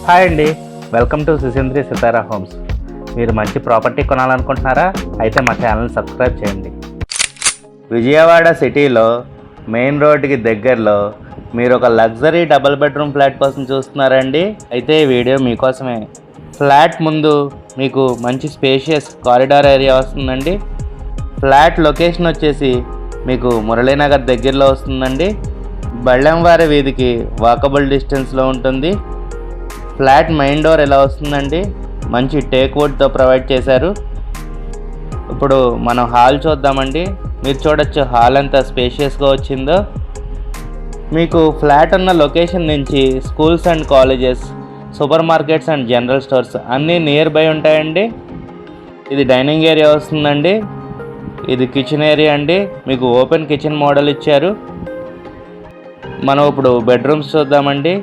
Hi అండి, welcome to సుసింద్రి Sitara homes. మీరు మంచి ప్రాపర్టీ కొనాలనుకుంటున్నారా? అయితే మా ఛానల్ని సబ్స్క్రైబ్ చేయండి. విజయవాడ సిటీలో మెయిన్ రోడ్డుకి దగ్గరలో మీరు ఒక లగ్జరీ డబుల్ బెడ్రూమ్ ఫ్లాట్ కోసం చూస్తున్నారండి. అయితే ఈ వీడియో మీకోసమే. ఫ్లాట్ ముందు మీకు మంచి స్పేషియస్ కారిడార్ ఏరియా వస్తుందండి. ఫ్లాట్ లొకేషన్ వచ్చేసి మీకు మురళీనగర్ దగ్గరలో వస్తుందండి. బళ్ళెంవారి వీధికి వాకబుల్ డిస్టెన్స్లో ఉంటుంది. ఫ్లాట్ మెయిన్ డోర్ ఎలా వస్తుందండి, మంచి టేక్ వుడ్తో ప్రొవైడ్ చేశారు. ఇప్పుడు మనం హాల్ చూద్దామండి. మీరు చూడొచ్చు హాల్ ఎంత స్పేషియస్గా వచ్చిందో. మీకు ఫ్లాట్ ఉన్న లొకేషన్ నుంచి schools and colleges, super markets and general stores అన్నీ నియర్ బై ఉంటాయండి. ఇది డైనింగ్ ఏరియా వస్తుందండి. ఇది కిచెన్ ఏరియా అండి. మీకు ఓపెన్ కిచెన్ మోడల్ ఇచ్చారు. మనం ఇప్పుడు బెడ్రూమ్స్ చూద్దామండి.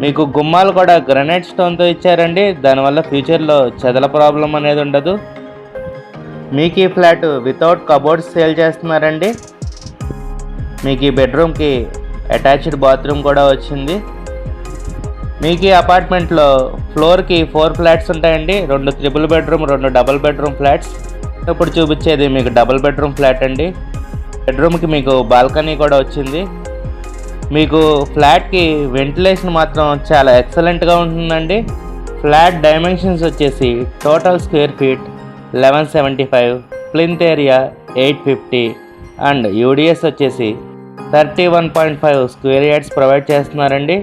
మీకు గుమ్మాలు కూడా గ్రనైట్ స్టోన్తో ఇచ్చారండి. దానివల్ల ఫ్యూచర్లో చెదల ప్రాబ్లం అనేది ఉండదు. మీకు ఈ ఫ్లాట్ వితౌట్ కబోర్డ్స్ సేల్ చేస్తున్నారండి. మీకు ఈ బెడ్రూమ్కి అటాచ్డ్ బాత్రూమ్ కూడా వచ్చింది. మీకు ఈ అపార్ట్మెంట్లో ఫ్లోర్కి 4 ఫ్లాట్స్ ఉంటాయండి. 2 triple bedroom, 2 double bedroom flats. ఇప్పుడు చూపించేది మీకు డబుల్ బెడ్రూమ్ ఫ్లాట్ అండి. బెడ్రూమ్కి మీకు బాల్కనీ కూడా వచ్చింది. మీకు ఫ్లాట్కి వెంటిలేషన్ మాత్రం చాలా ఎక్సలెంట్గా ఉంటుందండి. ఫ్లాట్ డైమెన్షన్స్ వచ్చేసి total square feet 1175, plinth area 850 and UDS వచ్చేసి 31.5 స్క్వేర్ యార్డ్స్ ప్రొవైడ్ చేస్తున్నారండి.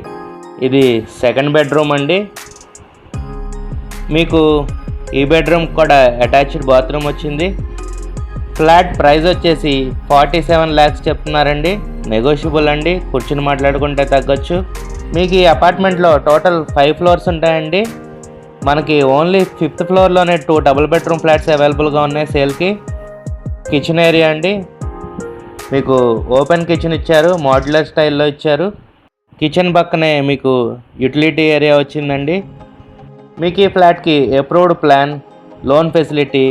ఇది సెకండ్ బెడ్రూమ్ అండి. మీకు ఈ బెడ్రూమ్ కూడా అటాచ్డ్ బాత్రూమ్ వచ్చింది. ఫ్లాట్ ప్రైస్ వచ్చేసి 47 lakhs చెప్తున్నారండి. నెగోషియబుల్ అండి, కూర్చుని మాట్లాడుకుంటే తగ్గొచ్చు. మీకు ఈ అపార్ట్మెంట్లో టోటల్ 5 ఫ్లోర్స్ ఉంటాయండి. మనకి only 5th ఫ్లోర్లోనే 2 double bedroom flats అవైలబుల్గా ఉన్నాయి సేల్కి. కిచెన్ ఏరియా అండి. మీకు ఓపెన్ కిచెన్ ఇచ్చారు, మోడ్యులర్ స్టైల్లో ఇచ్చారు. కిచెన్ పక్కనే మీకు యూటిలిటీ ఏరియా వచ్చిందండి. మీకు ఈ ఫ్లాట్కి approved plan, loan facility,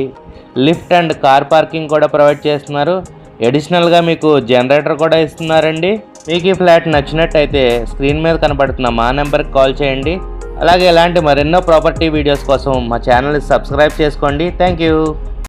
lift and car parking కూడా ప్రొవైడ్ చేస్తున్నారు. అడిషనల్గా మీకు జనరేటర్ కూడా ఇస్తున్నారండి. మీకు ఈ ఫ్లాట్ నచ్చినట్టయితే స్క్రీన్ మీద కనబడుతున్న మా నెంబర్కి కాల్ చేయండి. అలాగే ఇలాంటి మరెన్నో ప్రాపర్టీ వీడియోస్ కోసం మా ఛానల్ని సబ్స్క్రైబ్ చేసుకోండి. Thank you.